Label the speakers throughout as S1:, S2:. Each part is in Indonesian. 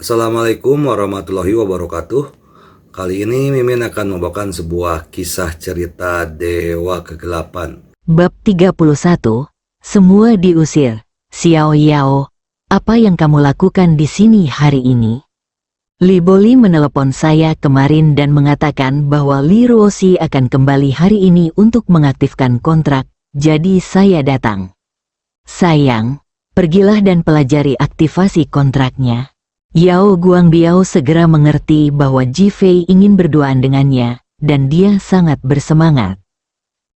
S1: Assalamualaikum warahmatullahi wabarakatuh. Kali ini Mimin akan membawakan sebuah kisah cerita Dewa Kegelapan.
S2: Bab 31. Semua diusir. Xiao Yao, apa yang kamu lakukan di sini hari ini? Li Boli menelepon saya kemarin dan mengatakan bahwa Li Ruoxi akan kembali hari ini untuk mengaktifkan kontrak, jadi saya datang. Sayang, pergilah dan pelajari aktivasi kontraknya. Yao Guangbiao segera mengerti bahwa Ji Fei ingin berduaan dengannya, dan dia sangat bersemangat.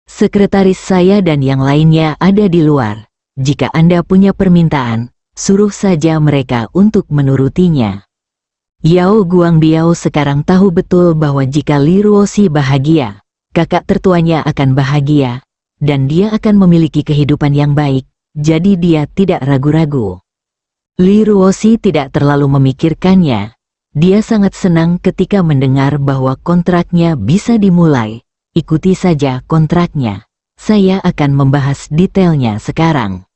S2: Sekretaris saya dan yang lainnya ada di luar. Jika Anda punya permintaan, suruh saja mereka untuk menurutinya. Yao Guangbiao sekarang tahu betul bahwa jika Li Ruoxi bahagia, kakak tertuanya akan bahagia, dan dia akan memiliki kehidupan yang baik, jadi dia tidak ragu-ragu. Li Ruoxi tidak terlalu memikirkannya. Dia sangat senang ketika mendengar bahwa kontraknya bisa dimulai. Ikuti saja kontraknya. Saya akan membahas detailnya sekarang.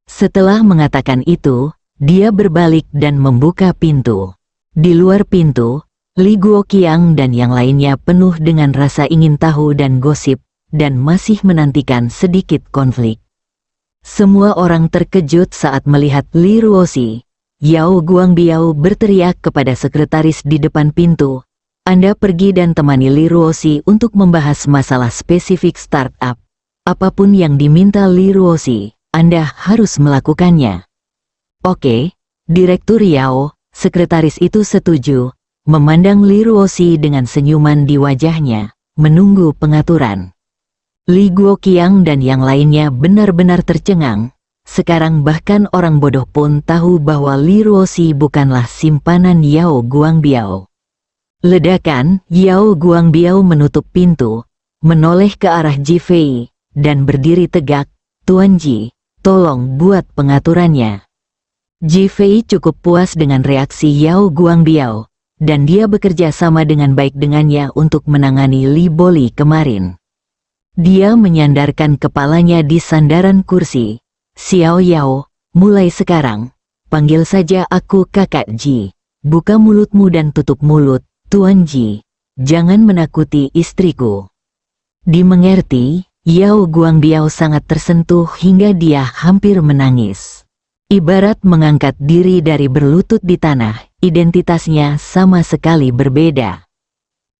S2: Setelah mengatakan itu, dia berbalik dan membuka pintu. Di luar pintu, Li Guoqiang dan yang lainnya penuh dengan rasa ingin tahu dan gosip, dan masih menantikan sedikit konflik. Semua orang terkejut saat melihat Li Ruoxi. Yao Guangbiao berteriak kepada sekretaris di depan pintu, "Anda pergi dan temani Li Ruoxi untuk membahas masalah spesifik startup. Apapun yang diminta Li Ruoxi, Anda harus melakukannya." "Oke, Direktur Yao," sekretaris itu setuju, memandang Li Ruoxi dengan senyuman di wajahnya, menunggu pengaturan. Li Guoqiang dan yang lainnya benar-benar tercengang. Sekarang bahkan orang bodoh pun tahu bahwa Li Ruoxi bukanlah simpanan Yao Guangbiao. Ledakan, Yao Guangbiao menutup pintu, menoleh ke arah Ji Fei, dan berdiri tegak. "Tuan Ji, tolong buat pengaturannya." Ji Fei cukup puas dengan reaksi Yao Guangbiao, dan dia bekerja sama dengan baik dengannya untuk menangani Li Boli kemarin. Dia menyandarkan kepalanya di sandaran kursi. "Xiao Yao, mulai sekarang, panggil saja aku Kakak Ji. Buka mulutmu dan tutup mulut, Tuan Ji. Jangan menakuti istriku." Dimengerti, Yao Guangbiao sangat tersentuh hingga dia hampir menangis. Ibarat mengangkat diri dari berlutut di tanah, identitasnya sama sekali berbeda.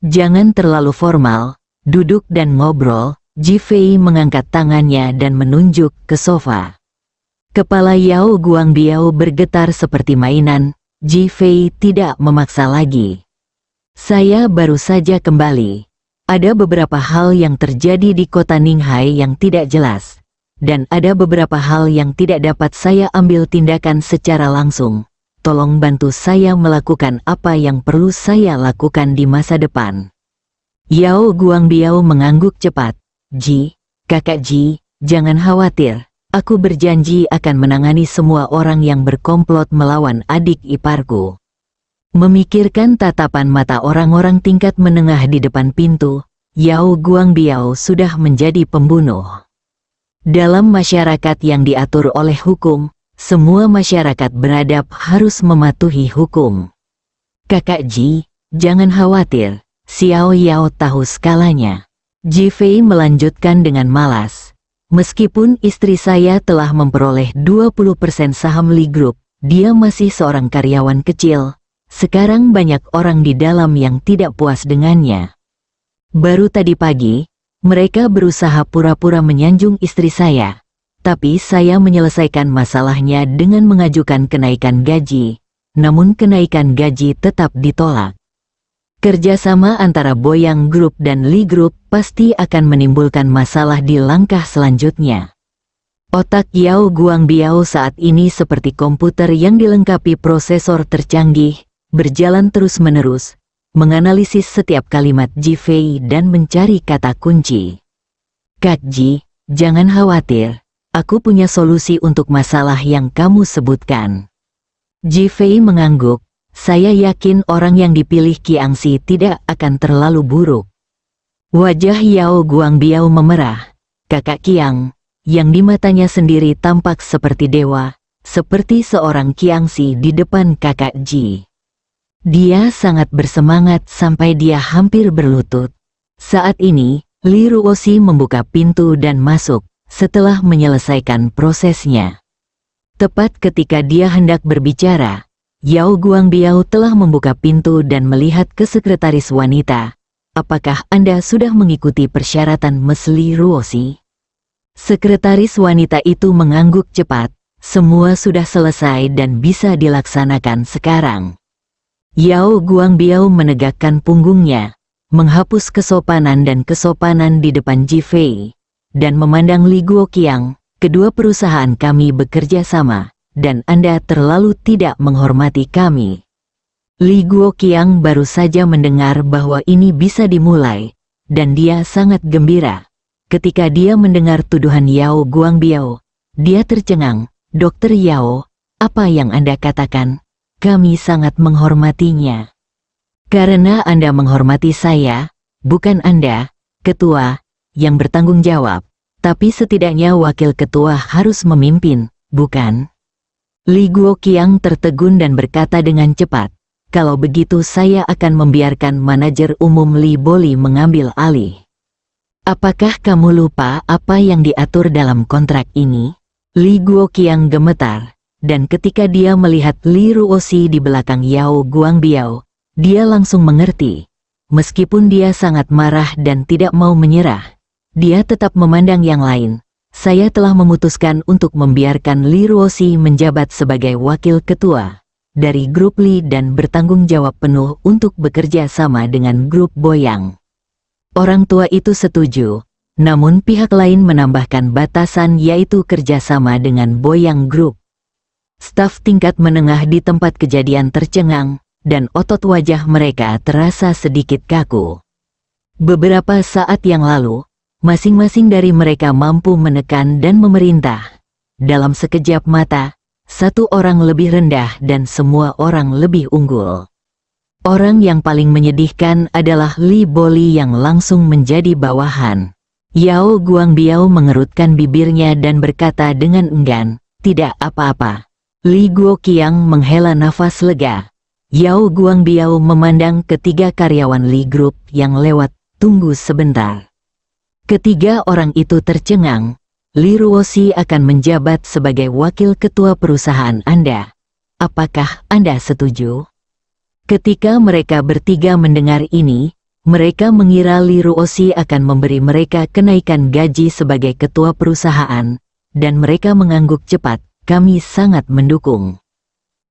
S2: "Jangan terlalu formal, duduk dan ngobrol." Ji Fei mengangkat tangannya dan menunjuk ke sofa. Kepala Yao Guangbiao bergetar seperti mainan. Ji Fei tidak memaksa lagi. "Saya baru saja kembali. Ada beberapa hal yang terjadi di kota Ninghai yang tidak jelas. Dan ada beberapa hal yang tidak dapat saya ambil tindakan secara langsung. Tolong bantu saya melakukan apa yang perlu saya lakukan di masa depan." Yao Guangbiao mengangguk cepat. "Ji, Kakak Ji, jangan khawatir. Aku berjanji akan menangani semua orang yang berkomplot melawan adik iparku." Memikirkan tatapan mata orang-orang tingkat menengah di depan pintu, Yao Guangbiao sudah menjadi pembunuh. Dalam masyarakat yang diatur oleh hukum, semua masyarakat beradab harus mematuhi hukum. "Kakak Ji, jangan khawatir. Xiao Yao tahu skalanya." Ji Fei melanjutkan dengan malas. "Meskipun istri saya telah memperoleh 20% saham Li Group, dia masih seorang karyawan kecil. Sekarang banyak orang di dalam yang tidak puas dengannya. Baru tadi pagi, mereka berusaha pura-pura menyanjung istri saya. Tapi saya menyelesaikan masalahnya dengan mengajukan kenaikan gaji. Namun kenaikan gaji tetap ditolak. Kerjasama antara Boyang Group dan Li Group pasti akan menimbulkan masalah di langkah selanjutnya." Otak Yao Guangbiao saat ini seperti komputer yang dilengkapi prosesor tercanggih, berjalan terus-menerus, menganalisis setiap kalimat Ji Fei dan mencari kata kunci. "Kak Ji, jangan khawatir. Aku punya solusi untuk masalah yang kamu sebutkan." Ji Fei mengangguk. "Saya yakin orang yang dipilih Qiangxi tidak akan terlalu buruk." Wajah Yao Guangbiao memerah. Kakak Qiang, yang di matanya sendiri tampak seperti dewa, seperti seorang Qiangxi di depan Kakak Ji. Dia sangat bersemangat sampai dia hampir berlutut. Saat ini, Li Ruoxi membuka pintu dan masuk setelah menyelesaikan prosesnya. Tepat ketika dia hendak berbicara, Yao Guangbiao telah membuka pintu dan melihat ke sekretaris wanita. Apakah Anda sudah mengikuti persyaratan Mas Li Ruoxi? Sekretaris wanita itu mengangguk cepat. Semua sudah selesai dan bisa dilaksanakan sekarang. Yao Guangbiao menegakkan punggungnya, menghapus kesopanan di depan Ji Fei, dan memandang Li Guoqiang. Kedua perusahaan kami bekerja sama, dan Anda terlalu tidak menghormati kami. Li Guoqiang baru saja mendengar bahwa ini bisa dimulai, dan dia sangat gembira. Ketika dia mendengar tuduhan Yao Guangbiao, dia tercengang. Dokter Yao, apa yang Anda katakan? Kami sangat menghormatinya. Karena Anda menghormati saya, bukan Anda, ketua, yang bertanggung jawab. Tapi setidaknya wakil ketua harus memimpin, bukan? Li Guoqiang tertegun dan berkata dengan cepat, kalau begitu saya akan membiarkan manajer umum Li Boli mengambil alih. Apakah kamu lupa apa yang diatur dalam kontrak ini? Li Guoqiang gemetar, dan ketika dia melihat Li Ruoxi di belakang Yao Guangbiao, dia langsung mengerti. Meskipun dia sangat marah dan tidak mau menyerah, dia tetap memandang yang lain. Saya telah memutuskan untuk membiarkan Li Ruoxi menjabat sebagai wakil ketua dari grup Li dan bertanggung jawab penuh untuk bekerja sama dengan grup Boyang. Orang tua itu setuju, namun pihak lain menambahkan batasan yaitu kerjasama dengan Boyang Group. Staf tingkat menengah di tempat kejadian tercengang, dan otot wajah mereka terasa sedikit kaku. Beberapa saat yang lalu, masing-masing dari mereka mampu menekan dan memerintah. Dalam sekejap mata, satu orang lebih rendah dan semua orang lebih unggul. Orang yang paling menyedihkan adalah Li Boli yang langsung menjadi bawahan. Yao Guangbiao mengerutkan bibirnya dan berkata dengan enggan, tidak apa-apa. Li Guoqiang menghela nafas lega. Yao Guangbiao memandang ketiga karyawan Li Group yang lewat, tunggu sebentar. Ketiga orang itu tercengang. Li Ruoxi akan menjabat sebagai wakil ketua perusahaan Anda. Apakah Anda setuju? Ketika mereka bertiga mendengar ini, mereka mengira Li Ruoxi akan memberi mereka kenaikan gaji sebagai ketua perusahaan, dan mereka mengangguk cepat, kami sangat mendukung.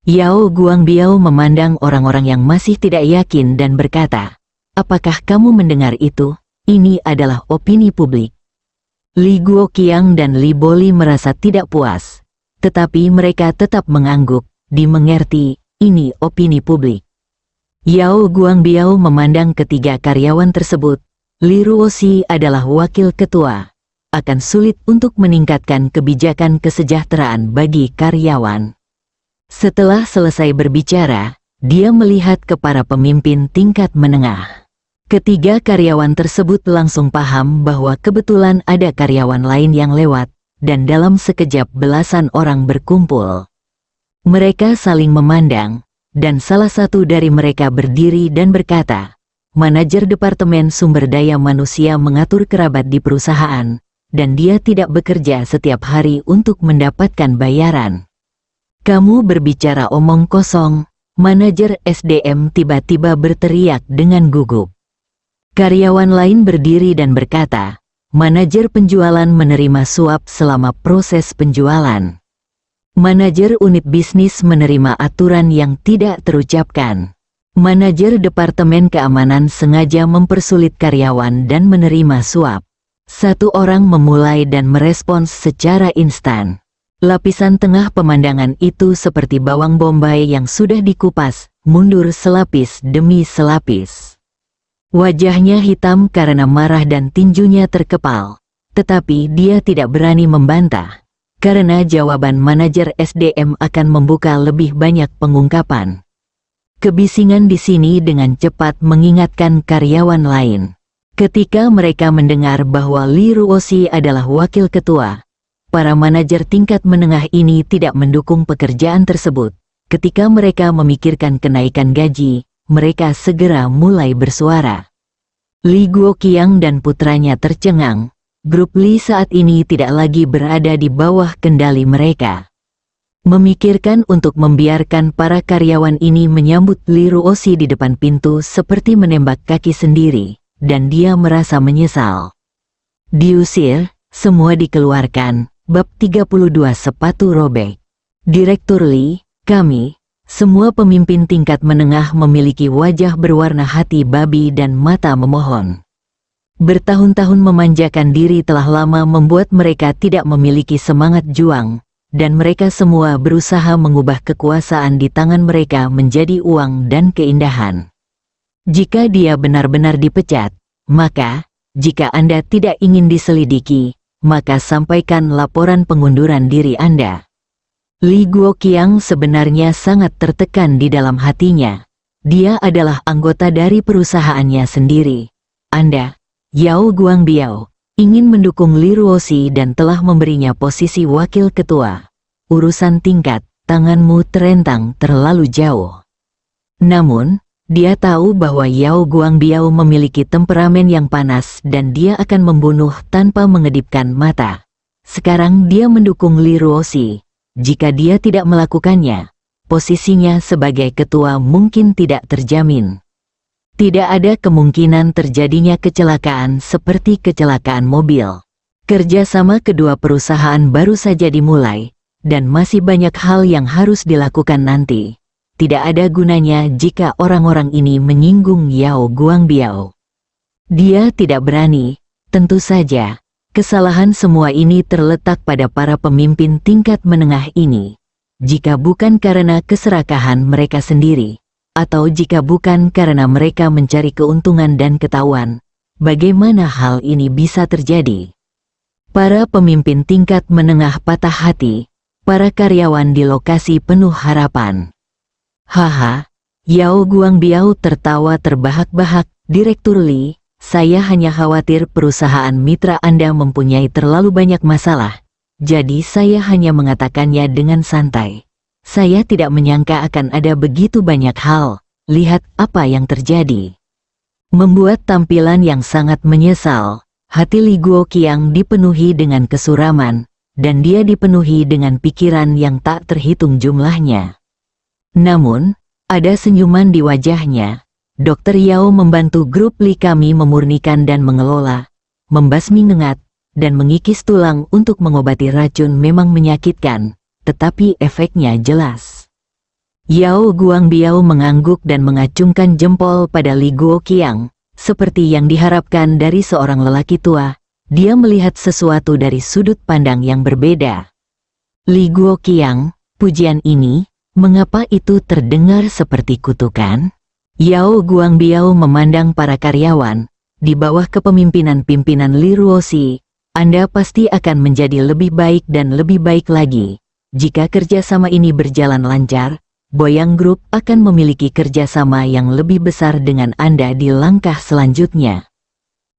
S2: Yao Guangbiao memandang orang-orang yang masih tidak yakin dan berkata, apakah kamu mendengar itu? Ini adalah opini publik. Li Guoqiang dan Li Boli merasa tidak puas, tetapi mereka tetap mengangguk, dimengerti, ini opini publik. Yao Guangbiao memandang ketiga karyawan tersebut, Li Ruoxi adalah wakil ketua. Akan sulit untuk meningkatkan kebijakan kesejahteraan bagi karyawan. Setelah selesai berbicara, dia melihat ke para pemimpin tingkat menengah. Ketiga karyawan tersebut langsung paham bahwa kebetulan ada karyawan lain yang lewat, dan dalam sekejap belasan orang berkumpul. Mereka saling memandang, dan salah satu dari mereka berdiri dan berkata, manajer Departemen Sumber Daya Manusia mengatur kerabat di perusahaan, dan dia tidak bekerja setiap hari untuk mendapatkan bayaran. Kamu berbicara omong kosong, manajer SDM tiba-tiba berteriak dengan gugup. Karyawan lain berdiri dan berkata, manajer penjualan menerima suap selama proses penjualan. Manajer unit bisnis menerima aturan yang tidak terucapkan. Manajer Departemen Keamanan sengaja mempersulit karyawan dan menerima suap. Satu orang memulai dan merespons secara instan. Lapisan tengah pemandangan itu seperti bawang bombay yang sudah dikupas, mundur selapis demi selapis. Wajahnya hitam karena marah dan tinjunya terkepal. Tetapi dia tidak berani membantah. Karena jawaban manajer SDM akan membuka lebih banyak pengungkapan. Kebisingan di sini dengan cepat mengingatkan karyawan lain. Ketika mereka mendengar bahwa Li Ruoxi adalah wakil ketua, para manajer tingkat menengah ini tidak mendukung pekerjaan tersebut. Ketika mereka memikirkan kenaikan gaji, mereka segera mulai bersuara. Li Guoqiang dan putranya tercengang. Grup Li saat ini tidak lagi berada di bawah kendali mereka. Memikirkan untuk membiarkan para karyawan ini menyambut Li Ruoxi di depan pintu seperti menembak kaki sendiri, dan dia merasa menyesal. Diusir, semua dikeluarkan. Bab 32 Sepatu Robek. Direktur Li, kami, semua pemimpin tingkat menengah memiliki wajah berwarna hati babi dan mata memohon. Bertahun-tahun memanjakan diri telah lama membuat mereka tidak memiliki semangat juang, dan mereka semua berusaha mengubah kekuasaan di tangan mereka menjadi uang dan keindahan. Jika dia benar-benar dipecat, maka, jika Anda tidak ingin diselidiki, maka sampaikan laporan pengunduran diri Anda. Li Guoqiang sebenarnya sangat tertekan di dalam hatinya. Dia adalah anggota dari perusahaannya sendiri. Anda, Yao Guangbiao, ingin mendukung Li Ruoxi dan telah memberinya posisi wakil ketua. Urusan tingkat, tanganmu terentang terlalu jauh. Namun, dia tahu bahwa Yao Guangbiao memiliki temperamen yang panas dan dia akan membunuh tanpa mengedipkan mata. Sekarang dia mendukung Li Ruoxi. Jika dia tidak melakukannya, posisinya sebagai ketua mungkin tidak terjamin. Tidak ada kemungkinan terjadinya kecelakaan seperti kecelakaan mobil. Kerjasama kedua perusahaan baru saja dimulai, dan masih banyak hal yang harus dilakukan nanti. Tidak ada gunanya jika orang-orang ini menyinggung Yao Guangbiao. Dia tidak berani, tentu saja. Kesalahan semua ini terletak pada para pemimpin tingkat menengah ini. Jika bukan karena keserakahan mereka sendiri, atau jika bukan karena mereka mencari keuntungan dan ketahuan, bagaimana hal ini bisa terjadi? Para pemimpin tingkat menengah patah hati, para karyawan di lokasi penuh harapan. Haha, Yao Guangbiao tertawa terbahak-bahak. Direktur Li, saya hanya khawatir perusahaan mitra Anda mempunyai terlalu banyak masalah, jadi saya hanya mengatakannya dengan santai. Saya tidak menyangka akan ada begitu banyak hal, lihat apa yang terjadi. Membuat tampilan yang sangat menyesal, hati Li Guoqiang dipenuhi dengan kesuraman, dan dia dipenuhi dengan pikiran yang tak terhitung jumlahnya. Namun, ada senyuman di wajahnya. Dr. Yao membantu grup Li kami memurnikan dan mengelola, membasmi nengat, dan mengikis tulang untuk mengobati racun memang menyakitkan, tetapi efeknya jelas. Yao Guangbiao mengangguk dan mengacungkan jempol pada Li Guoqiang, seperti yang diharapkan dari seorang lelaki tua. Dia melihat sesuatu dari sudut pandang yang berbeda. Li Guoqiang, pujian ini, mengapa itu terdengar seperti kutukan? Yao Guangbiao memandang para karyawan, di bawah kepemimpinan pimpinan Li Ruoxi, Anda pasti akan menjadi lebih baik dan lebih baik lagi. Jika kerjasama ini berjalan lancar, Boyang Group akan memiliki kerjasama yang lebih besar dengan Anda di langkah selanjutnya.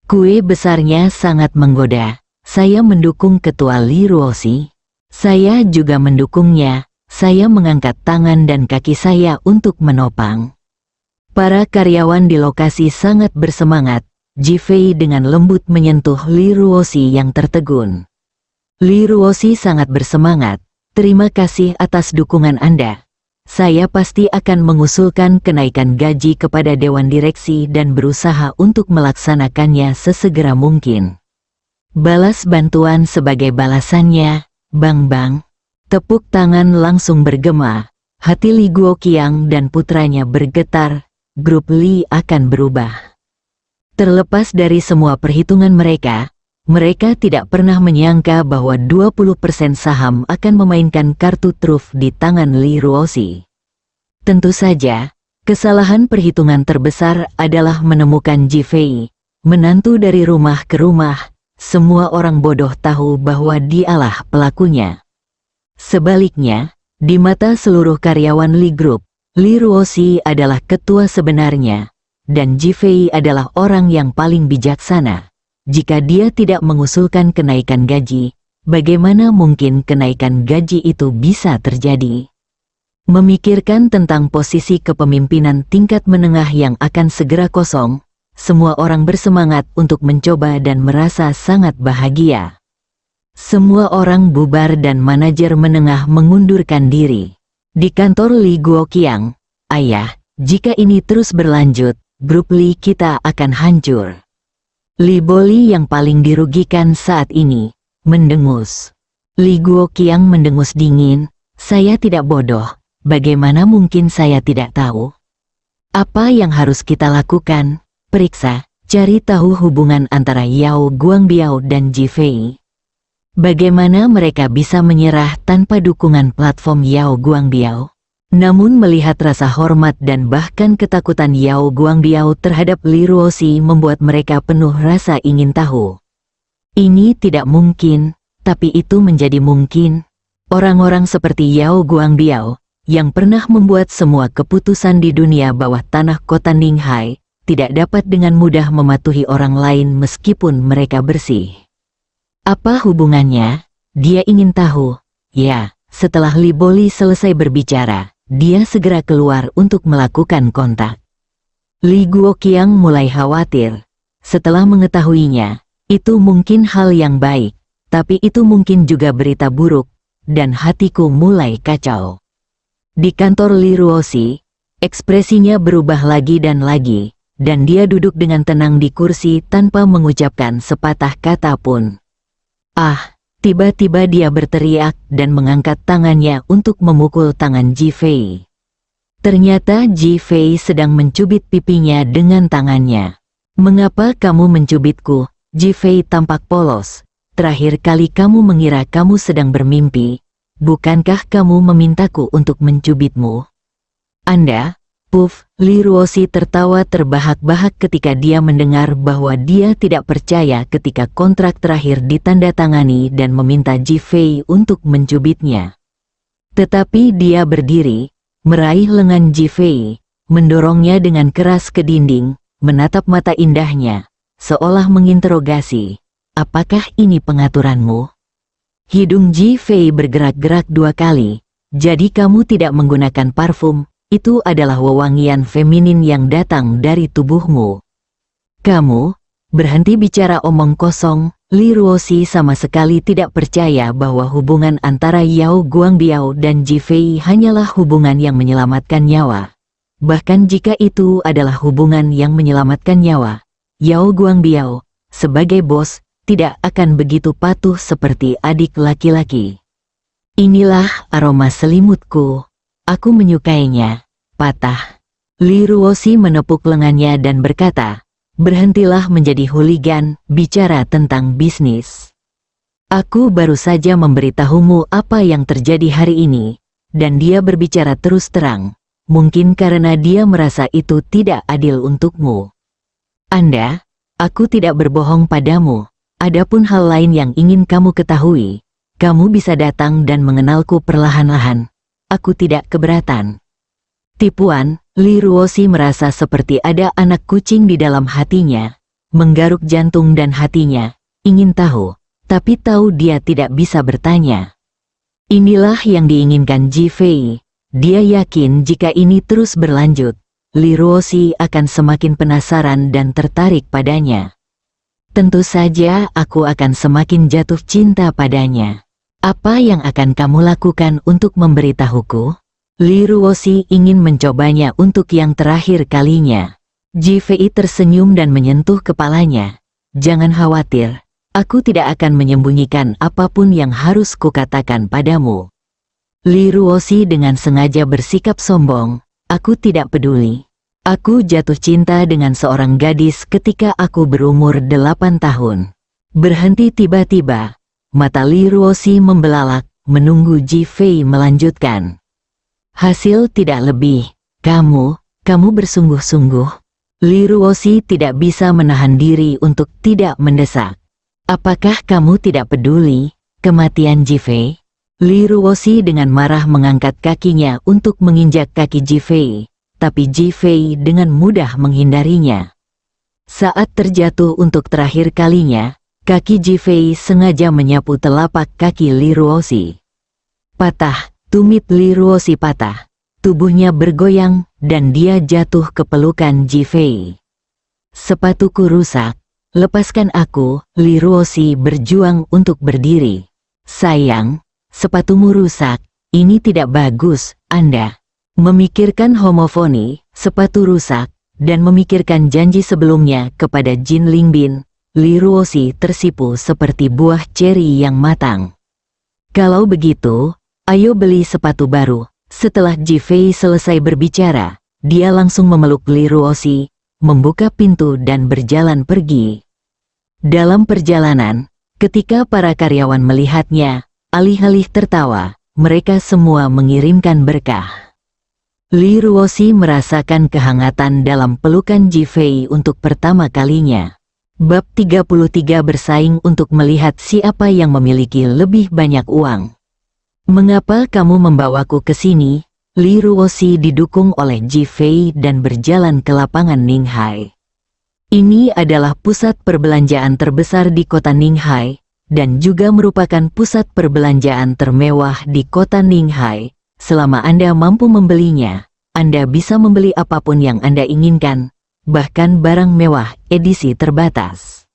S2: Kue besarnya sangat menggoda. Saya mendukung ketua Li Ruoxi. Saya juga mendukungnya. Saya mengangkat tangan dan kaki saya untuk menopang. Para karyawan di lokasi sangat bersemangat. Ji Fei dengan lembut menyentuh Li Ruoxi yang tertegun. Li Ruoxi sangat bersemangat. Terima kasih atas dukungan Anda. Saya pasti akan mengusulkan kenaikan gaji kepada Dewan Direksi dan berusaha untuk melaksanakannya sesegera mungkin. Balas bantuan sebagai balasannya, Bang. Tepuk tangan langsung bergema, hati Li Guoqiang dan putranya bergetar, grup Li akan berubah. Terlepas dari semua perhitungan mereka tidak pernah menyangka bahwa 20% saham akan memainkan kartu truf di tangan Li Ruoxi. Tentu saja, kesalahan perhitungan terbesar adalah menemukan Ji Fei, menantu dari rumah ke rumah. Semua orang bodoh tahu bahwa dialah pelakunya. Sebaliknya, di mata seluruh karyawan Li Group, Li Ruoxi adalah ketua sebenarnya, dan Ji Fei adalah orang yang paling bijaksana. Jika dia tidak mengusulkan kenaikan gaji, bagaimana mungkin kenaikan gaji itu bisa terjadi? Memikirkan tentang posisi kepemimpinan tingkat menengah yang akan segera kosong, semua orang bersemangat untuk mencoba dan merasa sangat bahagia. Semua orang bubar dan manajer menengah mengundurkan diri. Di kantor Li Guoqiang, "Ayah, jika ini terus berlanjut, grup Li kita akan hancur." Li Boli yang paling dirugikan saat ini, mendengus. Li Guoqiang mendengus dingin, "Saya tidak bodoh, bagaimana mungkin saya tidak tahu? Apa yang harus kita lakukan? Periksa, cari tahu hubungan antara Yao Guangbiao dan Ji Fei. Bagaimana mereka bisa menyerah tanpa dukungan platform Yao Guangbiao?" Namun melihat rasa hormat dan bahkan ketakutan Yao Guangbiao terhadap Li Ruoxi membuat mereka penuh rasa ingin tahu. Ini tidak mungkin, tapi itu menjadi mungkin. Orang-orang seperti Yao Guangbiao, yang pernah membuat semua keputusan di dunia bawah tanah kota Ninghai, tidak dapat dengan mudah mematuhi orang lain meskipun mereka bersih. Apa hubungannya? Dia ingin tahu. Ya, setelah Li Boli selesai berbicara, dia segera keluar untuk melakukan kontak. Li Guoqiang mulai khawatir. Setelah mengetahuinya, itu mungkin hal yang baik, tapi itu mungkin juga berita buruk, dan hatiku mulai kacau. Di kantor Li Ruoxi, ekspresinya berubah lagi, dan dia duduk dengan tenang di kursi tanpa mengucapkan sepatah kata pun. Tiba-tiba dia berteriak dan mengangkat tangannya untuk memukul tangan Ji Fei. Ternyata Ji Fei sedang mencubit pipinya dengan tangannya. "Mengapa kamu mencubitku?" Ji Fei tampak polos. "Terakhir kali kamu mengira kamu sedang bermimpi. Bukankah kamu memintaku untuk mencubitmu?" "Anda?" Puff, Li Ruoxi tertawa terbahak-bahak ketika dia mendengar bahwa dia tidak percaya ketika kontrak terakhir ditandatangani dan meminta Ji Fei untuk mencubitnya. Tetapi dia berdiri, meraih lengan Ji Fei, mendorongnya dengan keras ke dinding, menatap mata indahnya, seolah menginterogasi, "Apakah ini pengaturanmu?" Hidung Ji Fei bergerak-gerak 2 kali. "Jadi kamu tidak menggunakan parfum? Itu adalah wewangian feminin yang datang dari tubuhmu. Kamu, berhenti bicara omong kosong." Li Ruoxi sama sekali tidak percaya bahwa hubungan antara Yao Guangbiao dan Ji Fei hanyalah hubungan yang menyelamatkan nyawa. Bahkan jika itu adalah hubungan yang menyelamatkan nyawa, Yao Guangbiao, sebagai bos, tidak akan begitu patuh seperti adik laki-laki. "Inilah aroma selimutku. Aku menyukainya." Patah. Li Ruoxi menepuk lengannya dan berkata, "Berhentilah menjadi hooligan, bicara tentang bisnis. Aku baru saja memberitahumu apa yang terjadi hari ini." Dan dia berbicara terus terang, mungkin karena dia merasa itu tidak adil untukmu. Aku tidak berbohong padamu. Adapun hal lain yang ingin kamu ketahui, kamu bisa datang dan mengenalku perlahan-lahan. Aku tidak keberatan." Tipuan, Li Ruoxi merasa seperti ada anak kucing di dalam hatinya, menggaruk jantung dan hatinya, ingin tahu, tapi tahu dia tidak bisa bertanya. Inilah yang diinginkan Ji Fei. Dia yakin jika ini terus berlanjut, Li Ruoxi akan semakin penasaran dan tertarik padanya. Tentu saja aku akan semakin jatuh cinta padanya. Apa yang akan kamu lakukan untuk memberitahuku? Li Ruoxi ingin mencobanya untuk yang terakhir kalinya. Ji Fei tersenyum dan menyentuh kepalanya. "Jangan khawatir, aku tidak akan menyembunyikan apapun yang harus kukatakan padamu." Li Ruoxi dengan sengaja bersikap sombong. "Aku tidak peduli. Aku jatuh cinta dengan seorang gadis ketika aku berumur 8 tahun. Berhenti tiba-tiba. Mata Li Ruoxi membelalak, menunggu Ji Fei melanjutkan. "Hasil tidak lebih. Kamu bersungguh-sungguh." Li Ruoxi tidak bisa menahan diri untuk tidak mendesak. "Apakah kamu tidak peduli kematian Ji Fei?" Li Ruoxi dengan marah mengangkat kakinya untuk menginjak kaki Ji Fei, tapi Ji Fei dengan mudah menghindarinya. Saat terjatuh untuk terakhir kalinya, kaki Ji Fei sengaja menyapu telapak kaki Li Ruoxi. Patah. Tumit Li Ruoxi patah. tubuhnya bergoyang dan dia jatuh ke pelukan Ji Fei. Sepatuku rusak, lepaskan aku, Li Ruoxi berjuang untuk berdiri. Sayang, sepatumu rusak, ini tidak bagus, Anda. Memikirkan homofoni, sepatu rusak, dan memikirkan janji sebelumnya kepada Jin Lingbin, Li Ruoxi tersipu seperti buah ceri yang matang. Kalau begitu, ayo beli sepatu baru. Setelah Ji Fei selesai berbicara, dia langsung memeluk Li Ruoxi, membuka pintu dan berjalan pergi. Dalam perjalanan, ketika para karyawan melihatnya, alih-alih tertawa, mereka semua mengirimkan berkah. Li Ruoxi merasakan kehangatan dalam pelukan Ji Fei untuk pertama kalinya. Bab 33 bersaing untuk melihat siapa yang memiliki lebih banyak uang. Mengapa kamu membawaku ke sini? Li Ruoxi didukung oleh Ji Fei dan berjalan ke lapangan Ninghai. Ini adalah pusat perbelanjaan terbesar di kota Ninghai, dan juga merupakan pusat perbelanjaan termewah di kota Ninghai. Selama Anda mampu membelinya, Anda bisa membeli apapun yang Anda inginkan, bahkan barang mewah edisi terbatas.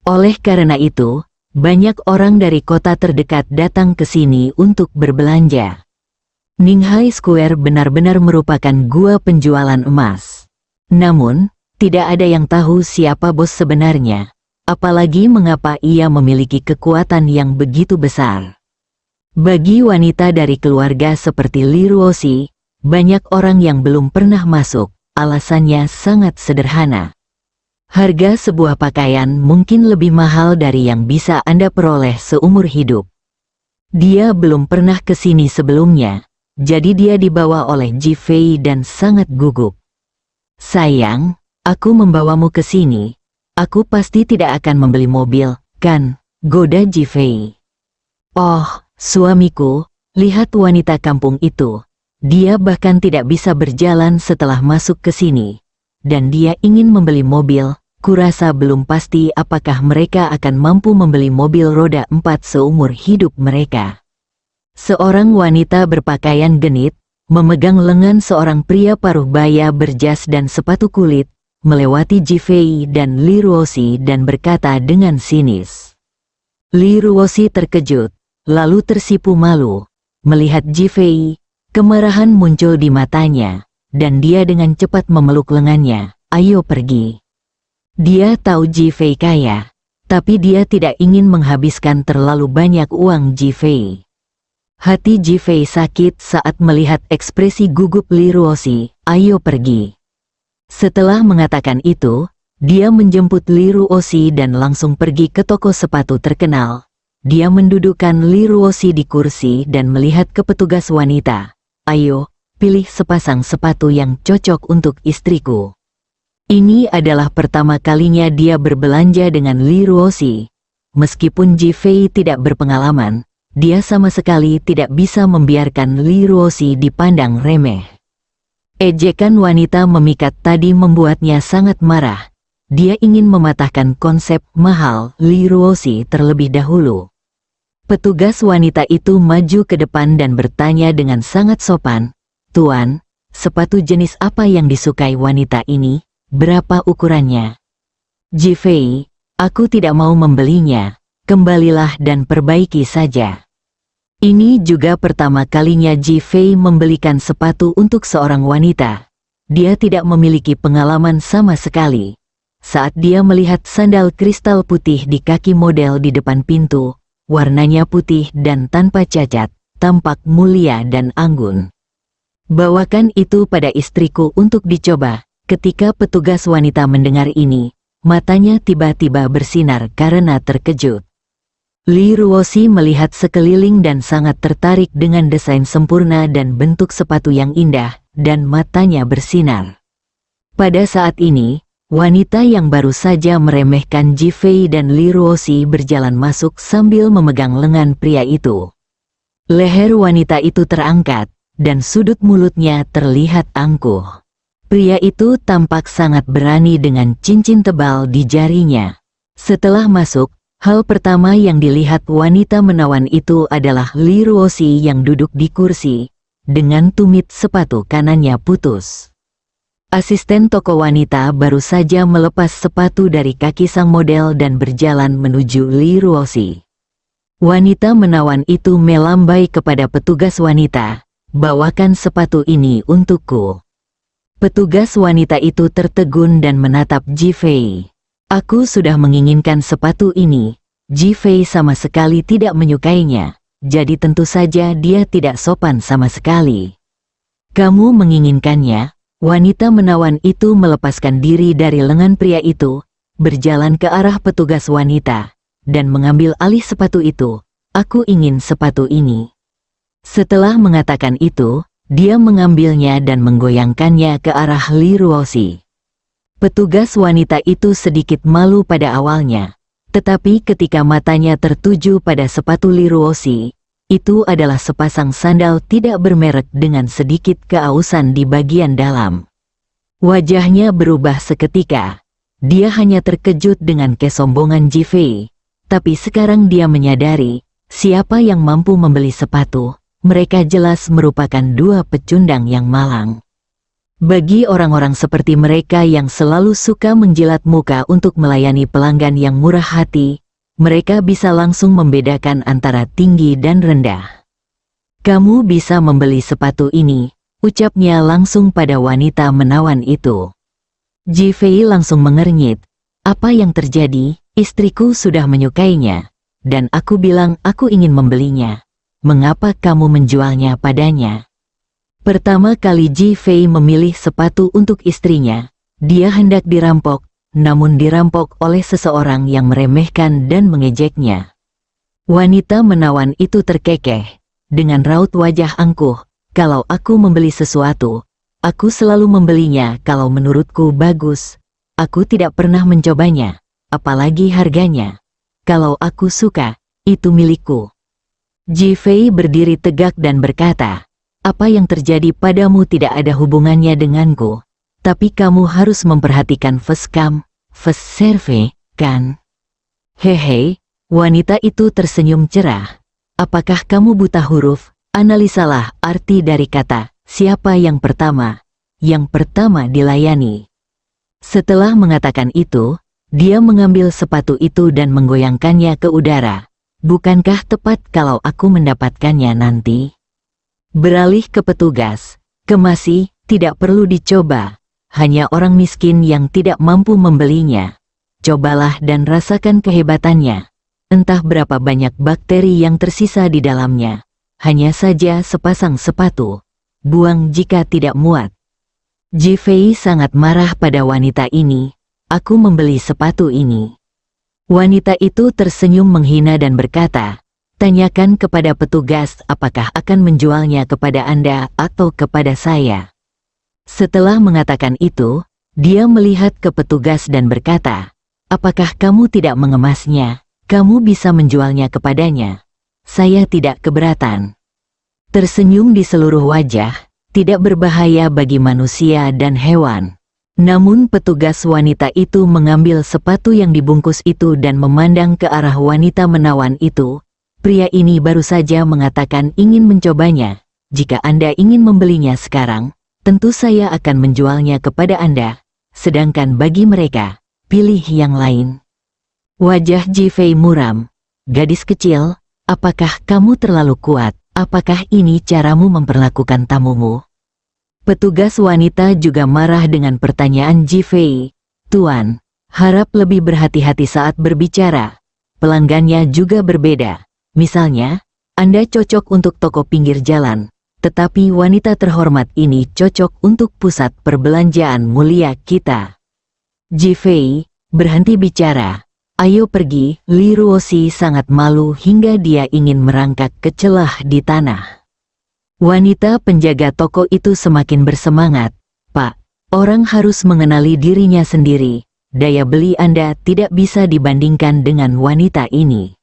S2: Oleh karena itu, banyak orang dari kota terdekat datang ke sini untuk berbelanja. Ninghai Square benar-benar merupakan gua penjualan emas. Namun, tidak ada yang tahu siapa bos sebenarnya, apalagi mengapa ia memiliki kekuatan yang begitu besar. Bagi wanita dari keluarga seperti Li Ruoxi, banyak orang yang belum pernah masuk, alasannya sangat sederhana. Harga sebuah pakaian mungkin lebih mahal dari yang bisa Anda peroleh seumur hidup. Dia belum pernah ke sini sebelumnya, jadi dia dibawa oleh Ji Fei dan sangat gugup. Sayang, aku membawamu ke sini. Aku pasti tidak akan membeli mobil, kan? Goda Ji Fei. Oh, suamiku, lihat wanita kampung itu. Dia bahkan tidak bisa berjalan setelah masuk ke sini. Dan dia ingin membeli mobil. Kurasa belum pasti apakah mereka akan mampu membeli mobil roda 4 seumur hidup mereka. Seorang wanita berpakaian genit, memegang lengan seorang pria paruh baya berjas dan sepatu kulit, melewati Ji Fei dan Li Ruoxi dan berkata dengan sinis. Li Ruoxi terkejut, lalu tersipu malu. Melihat Ji Fei, kemarahan muncul di matanya, dan dia dengan cepat memeluk lengannya. Ayo pergi. Dia tahu Ji Fei kaya, tapi dia tidak ingin menghabiskan terlalu banyak uang Ji Fei. Hati Ji Fei sakit saat melihat ekspresi gugup Li Ruoxi. Ayo pergi. Setelah mengatakan itu, dia menjemput Li Ruoxi dan langsung pergi ke toko sepatu terkenal. Dia mendudukkan Li Ruoxi di kursi dan melihat ke petugas wanita. Ayo, pilih sepasang sepatu yang cocok untuk istriku. Ini adalah pertama kalinya dia berbelanja dengan Li Ruoxi. Meskipun Ji Fei tidak berpengalaman, dia sama sekali tidak bisa membiarkan Li Ruoxi dipandang remeh. Ejekan wanita memikat tadi membuatnya sangat marah. Dia ingin mematahkan konsep mahal Li Ruoxi terlebih dahulu. Petugas wanita itu maju ke depan dan bertanya dengan sangat sopan, "Tuan, sepatu jenis apa yang disukai wanita ini? Berapa ukurannya?" Ji Fei, aku tidak mau membelinya, kembalilah dan perbaiki saja. Ini juga pertama kalinya Ji Fei membelikan sepatu untuk seorang wanita. Dia tidak memiliki pengalaman sama sekali. Saat dia melihat sandal kristal putih di kaki model di depan pintu, warnanya putih dan tanpa cacat, tampak mulia dan anggun. Bawakan itu pada istriku untuk dicoba. Ketika petugas wanita mendengar ini, matanya tiba-tiba bersinar karena terkejut. Li Ruoxi melihat sekeliling dan sangat tertarik dengan desain sempurna dan bentuk sepatu yang indah, dan matanya bersinar. Pada saat ini, wanita yang baru saja meremehkan Ji Fei dan Li Ruoxi berjalan masuk sambil memegang lengan pria itu. Leher wanita itu terangkat, dan sudut mulutnya terlihat angkuh. Pria itu tampak sangat berani dengan cincin tebal di jarinya. Setelah masuk, hal pertama yang dilihat wanita menawan itu adalah Li Ruoxi yang duduk di kursi. dengan tumit sepatu kanannya putus. Asisten toko wanita baru saja melepas sepatu dari kaki sang model dan berjalan menuju Li Ruoxi. Wanita menawan itu melambai kepada petugas wanita, "Bawakan sepatu ini untukku." Petugas wanita itu tertegun dan menatap Ji Fei. "Aku sudah menginginkan sepatu ini." Ji Fei sama sekali tidak menyukainya, jadi tentu saja dia tidak sopan sama sekali. "Kamu menginginkannya?" Wanita menawan itu melepaskan diri dari lengan pria itu, berjalan ke arah petugas wanita, dan mengambil alih sepatu itu. "Aku ingin sepatu ini." Setelah mengatakan itu, dia mengambilnya dan menggoyangkannya ke arah Li Ruoxi. Petugas wanita itu sedikit malu pada awalnya, tetapi ketika matanya tertuju pada sepatu Li Ruoxi, itu adalah sepasang sandal tidak bermerek dengan sedikit keausan di bagian dalam. Wajahnya berubah seketika. Dia hanya terkejut dengan kesombongan Ji Fei, tapi sekarang dia menyadari, siapa yang mampu membeli sepatu, mereka jelas merupakan dua pecundang yang malang. Bagi orang-orang seperti mereka yang selalu suka menjilat muka untuk melayani pelanggan yang murah hati, mereka bisa langsung membedakan antara tinggi dan rendah. "Kamu bisa membeli sepatu ini," ucapnya langsung pada wanita menawan itu. Ji Fei langsung mengernyit. "Apa yang terjadi? Istriku sudah menyukainya, dan aku bilang aku ingin membelinya. Mengapa kamu menjualnya padanya?" Pertama kali Ji Fei memilih sepatu untuk istrinya, dia hendak dirampok, namun dirampok oleh seseorang yang meremehkan dan mengejeknya. Wanita menawan itu terkekeh, dengan raut wajah angkuh, "Kalau aku membeli sesuatu, aku selalu membelinya kalau menurutku bagus. Aku tidak pernah mencobanya, apalagi harganya. Kalau aku suka, itu milikku." Ji Fei berdiri tegak dan berkata, "Apa yang terjadi padamu tidak ada hubungannya denganku. Tapi kamu harus memperhatikan first come, first serve, kan?" "Hehe," wanita itu tersenyum cerah. "Apakah kamu buta huruf? Analisalah arti dari kata, siapa yang pertama. Yang pertama dilayani." Setelah mengatakan itu, dia mengambil sepatu itu dan menggoyangkannya ke udara. "Bukankah tepat kalau aku mendapatkannya nanti?" Beralih ke petugas, "Kemasi, tidak perlu dicoba. Hanya orang miskin yang tidak mampu membelinya. Cobalah dan rasakan kehebatannya. Entah berapa banyak bakteri yang tersisa di dalamnya. Hanya saja sepasang sepatu. Buang jika tidak muat." Ji Fei sangat marah pada wanita ini. "Aku membeli sepatu ini." Wanita itu tersenyum menghina dan berkata, "Tanyakan kepada petugas apakah akan menjualnya kepada Anda atau kepada saya." Setelah mengatakan itu, dia melihat ke petugas dan berkata, "Apakah kamu tidak mengemasnya? Kamu bisa menjualnya kepadanya. Saya tidak keberatan." Tersenyum di seluruh wajah, tidak berbahaya bagi manusia dan hewan. Namun petugas wanita itu mengambil sepatu yang dibungkus itu dan memandang ke arah wanita menawan itu. "Pria ini baru saja mengatakan ingin mencobanya. Jika Anda ingin membelinya sekarang, tentu saya akan menjualnya kepada Anda. Sedangkan bagi mereka, pilih yang lain." Wajah Ji Fei muram. "Gadis kecil, apakah kamu terlalu kuat? Apakah ini caramu memperlakukan tamumu?" Petugas wanita juga marah dengan pertanyaan Ji Fei. "Tuan, harap lebih berhati-hati saat berbicara. Pelanggannya juga berbeda. Misalnya, Anda cocok untuk toko pinggir jalan, tetapi wanita terhormat ini cocok untuk pusat perbelanjaan mulia kita." Ji Fei, berhenti bicara. "Ayo pergi." Li Ruoxi sangat malu hingga dia ingin merangkak ke celah di tanah. Wanita penjaga toko itu semakin bersemangat. "Pak, orang harus mengenali dirinya sendiri. Daya beli Anda tidak bisa dibandingkan dengan wanita ini."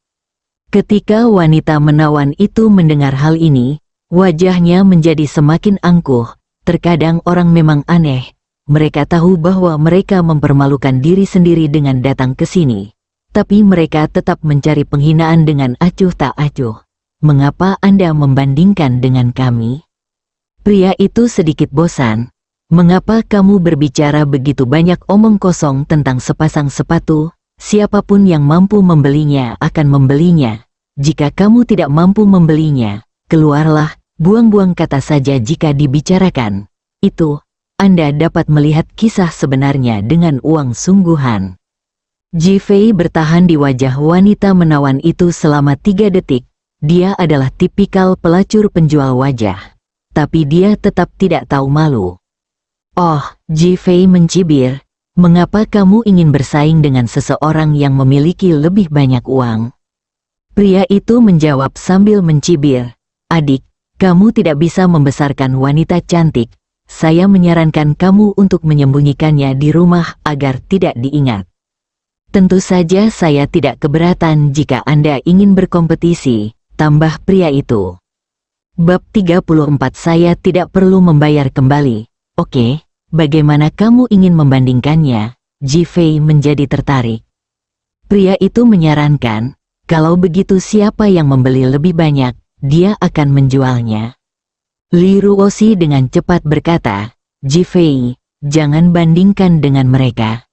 S2: Ketika wanita menawan itu mendengar hal ini, wajahnya menjadi semakin angkuh. Terkadang orang memang aneh. Mereka tahu bahwa mereka mempermalukan diri sendiri dengan datang ke sini. Tapi mereka tetap mencari penghinaan dengan acuh tak acuh. "Mengapa Anda membandingkan dengan kami? Pria itu sedikit bosan. Mengapa kamu berbicara begitu banyak omong kosong tentang sepasang sepatu? Siapapun yang mampu membelinya akan membelinya. Jika kamu tidak mampu membelinya, keluarlah, buang-buang kata saja jika dibicarakan. Itu, Anda dapat melihat kisah sebenarnya dengan uang sungguhan. Ji Fei bertahan di wajah wanita menawan itu selama 3 detik. Dia adalah tipikal pelacur penjual wajah. Tapi dia tetap tidak tahu malu. Oh, Ji Fei mencibir, mengapa kamu ingin bersaing dengan seseorang yang memiliki lebih banyak uang? Pria itu menjawab sambil mencibir, adik, kamu tidak bisa membesarkan wanita cantik. Saya menyarankan kamu untuk menyembunyikannya di rumah agar tidak diingat. Tentu saja saya tidak keberatan jika Anda ingin berkompetisi, tambah pria itu. Bab 34 Saya tidak perlu membayar kembali. Oke, bagaimana kamu ingin membandingkannya? Ji Fei menjadi tertarik. Pria itu menyarankan, kalau begitu siapa yang membeli lebih banyak, dia akan menjualnya. Li Ruoxi dengan cepat berkata, Ji Fei, jangan bandingkan dengan mereka.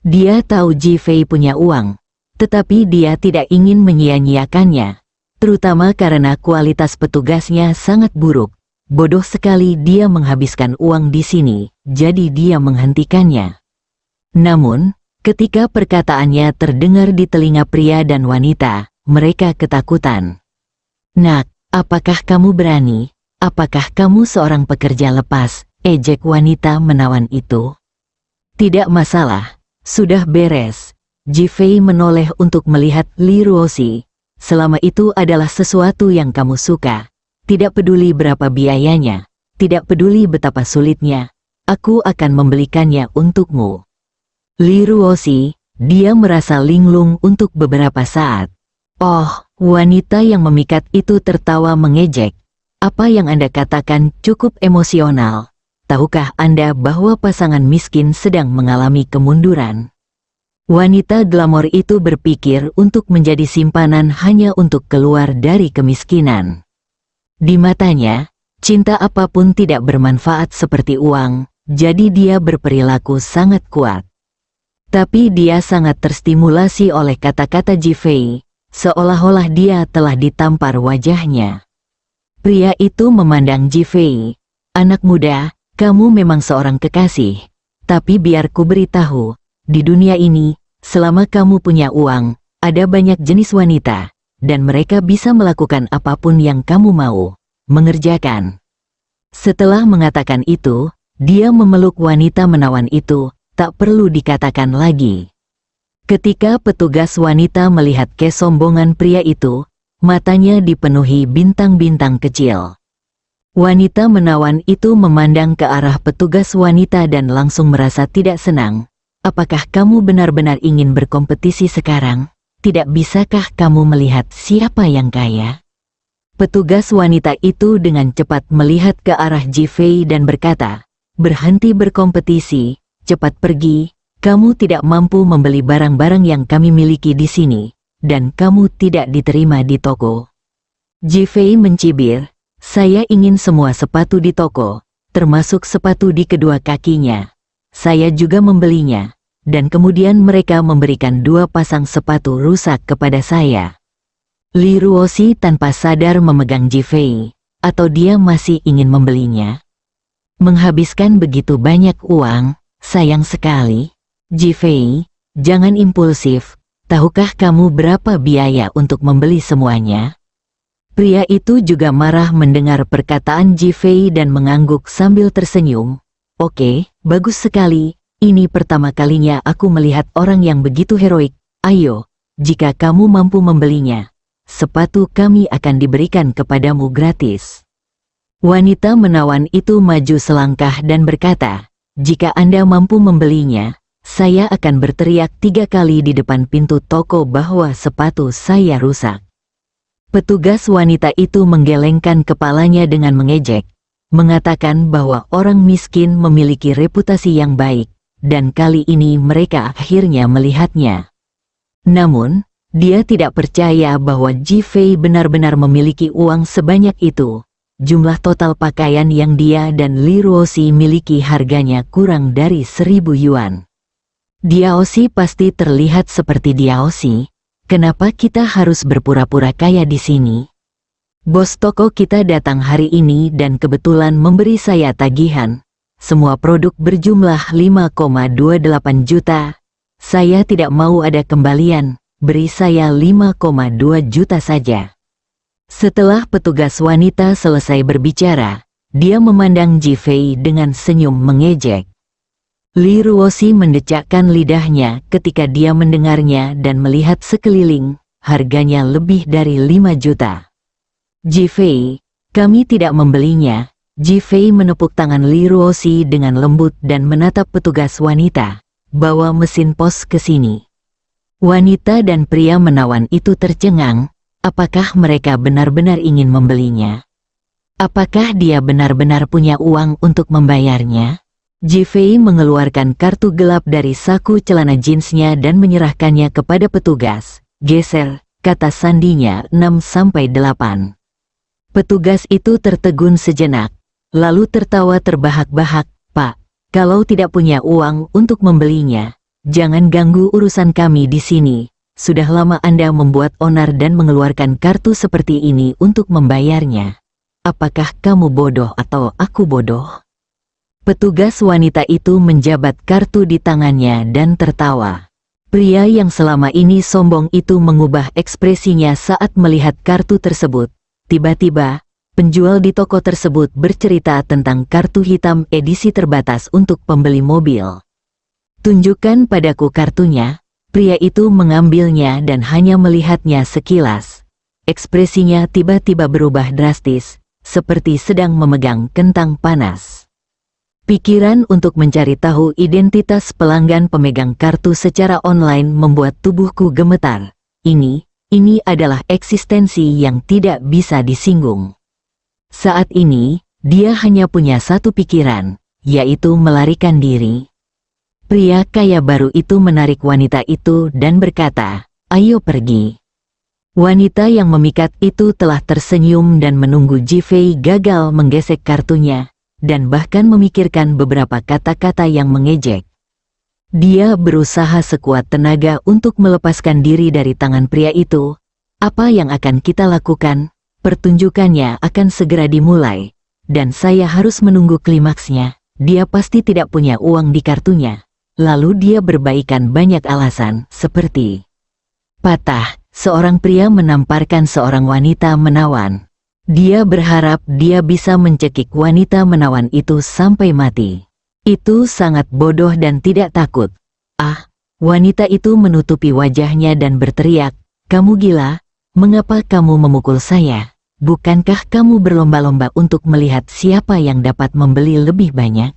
S2: Dia tahu Ji Fei punya uang, tetapi dia tidak ingin menyia-nyiakannya, terutama karena kualitas petugasnya sangat buruk. Bodoh sekali dia menghabiskan uang di sini, jadi dia menghentikannya. Namun, ketika perkataannya terdengar di telinga pria dan wanita, mereka ketakutan. Nak, apakah kamu berani? Apakah kamu seorang pekerja lepas? Ejek wanita menawan itu. Tidak masalah, sudah beres. Ji Fei menoleh untuk melihat Li Ruoxi. Selama itu adalah sesuatu yang kamu suka. Tidak peduli berapa biayanya, tidak peduli betapa sulitnya, aku akan membelikannya untukmu. Li Ruoxi, dia merasa linglung untuk beberapa saat. Oh, wanita yang memikat itu tertawa mengejek. Apa yang Anda katakan cukup emosional. Tahukah Anda bahwa pasangan miskin sedang mengalami kemunduran? Wanita glamor itu berpikir untuk menjadi simpanan hanya untuk keluar dari kemiskinan. Di matanya, cinta apapun tidak bermanfaat seperti uang, jadi dia berperilaku sangat kuat. Tapi dia sangat terstimulasi oleh kata-kata Ji Fei, seolah-olah dia telah ditampar wajahnya. Pria itu memandang Ji Fei, anak muda, kamu memang seorang kekasih, tapi biar ku beritahu, di dunia ini, selama kamu punya uang, ada banyak jenis wanita, dan mereka bisa melakukan apapun yang kamu mau, mengerjakan. Setelah mengatakan itu, dia memeluk wanita menawan itu, tak perlu dikatakan lagi. Ketika petugas wanita melihat kesombongan pria itu, matanya dipenuhi bintang-bintang kecil. Wanita menawan itu memandang ke arah petugas wanita dan langsung merasa tidak senang. Apakah kamu benar-benar ingin berkompetisi sekarang? Tidak bisakah kamu melihat siapa yang kaya? Petugas wanita itu dengan cepat melihat ke arah Ji Fei dan berkata, berhenti berkompetisi, cepat pergi, kamu tidak mampu membeli barang-barang yang kami miliki di sini, dan kamu tidak diterima di toko. Ji Fei mencibir, saya ingin semua sepatu di toko, termasuk sepatu di kedua kakinya. Saya juga membelinya. Dan kemudian mereka memberikan 2 pasang sepatu rusak kepada saya. Li Ruoxi tanpa sadar memegang Ji Fei, atau dia masih ingin membelinya. Menghabiskan begitu banyak uang, sayang sekali. Ji Fei, jangan impulsif, tahukah kamu berapa biaya untuk membeli semuanya? Pria itu juga marah mendengar perkataan Ji Fei dan mengangguk sambil tersenyum. Oke, bagus sekali. Ini pertama kalinya aku melihat orang yang begitu heroik. Ayo, jika kamu mampu membelinya, sepatu kami akan diberikan kepadamu gratis. Wanita menawan itu maju selangkah dan berkata, jika Anda mampu membelinya, saya akan berteriak 3 kali di depan pintu toko bahwa sepatu saya rusak. Petugas wanita itu menggelengkan kepalanya dengan mengejek, mengatakan bahwa orang miskin memiliki reputasi yang baik. Dan kali ini mereka akhirnya melihatnya. Namun, dia tidak percaya bahwa Ji Fei benar-benar memiliki uang sebanyak itu. jumlah total pakaian yang dia dan Li Ruoxi miliki harganya kurang dari 1.000 yuan. Diaoxi pasti terlihat seperti Diaoxi. Kenapa kita harus berpura-pura kaya di sini? Bos toko kita datang hari ini dan kebetulan memberi saya tagihan. Semua produk berjumlah 5,28 juta. Saya tidak mau ada kembalian, beri saya 5,2 juta saja. Setelah petugas wanita selesai berbicara, dia memandang Ji Fei dengan senyum mengejek. Li Ruoxi mendecakkan lidahnya ketika dia mendengarnya dan melihat sekeliling, harganya lebih dari 5 juta. Ji Fei, kami tidak membelinya. Ji Fei menepuk tangan Li Ruoxi dengan lembut dan menatap petugas wanita. Bawa mesin pos ke sini. Wanita dan pria menawan itu tercengang. Apakah mereka benar-benar ingin membelinya? Apakah dia benar-benar punya uang untuk membayarnya? Ji Fei mengeluarkan kartu gelap dari saku celana jeansnya dan menyerahkannya kepada petugas. Geser, kata sandinya 6-8. Petugas itu tertegun sejenak, lalu tertawa terbahak-bahak. Pak, kalau tidak punya uang untuk membelinya, jangan ganggu urusan kami di sini. Sudah lama Anda membuat onar dan mengeluarkan kartu seperti ini untuk membayarnya. Apakah kamu bodoh atau aku bodoh? Petugas wanita itu menjabat kartu di tangannya dan tertawa. Pria yang selama ini sombong itu mengubah ekspresinya saat melihat kartu tersebut. Tiba-tiba, penjual di toko tersebut bercerita tentang kartu hitam edisi terbatas untuk pembeli mobil. Tunjukkan padaku kartunya. Pria itu mengambilnya dan hanya melihatnya sekilas. Ekspresinya tiba-tiba berubah drastis, seperti sedang memegang kentang panas. Pikiran untuk mencari tahu identitas pelanggan pemegang kartu secara online membuat tubuhku gemetar. Ini adalah eksistensi yang tidak bisa disinggung. Saat ini, dia hanya punya satu pikiran, yaitu melarikan diri. Pria kaya baru itu menarik wanita itu dan berkata, "Ayo pergi." Wanita yang memikat itu telah tersenyum dan menunggu Ji Fei gagal menggesek kartunya, dan bahkan memikirkan beberapa kata-kata yang mengejek. Dia berusaha sekuat tenaga untuk melepaskan diri dari tangan pria itu. Apa yang akan kita lakukan? Pertunjukannya akan segera dimulai, dan saya harus menunggu klimaksnya. Dia pasti tidak punya uang di kartunya. Lalu dia berbaikan banyak alasan, seperti patah. Seorang pria menamparkan seorang wanita menawan. Dia berharap dia bisa mencekik wanita menawan itu sampai mati. Itu sangat bodoh dan tidak takut. Wanita itu menutupi wajahnya dan berteriak, "Kamu gila? Mengapa kamu memukul saya? Bukankah kamu berlomba-lomba untuk melihat siapa yang dapat membeli lebih banyak?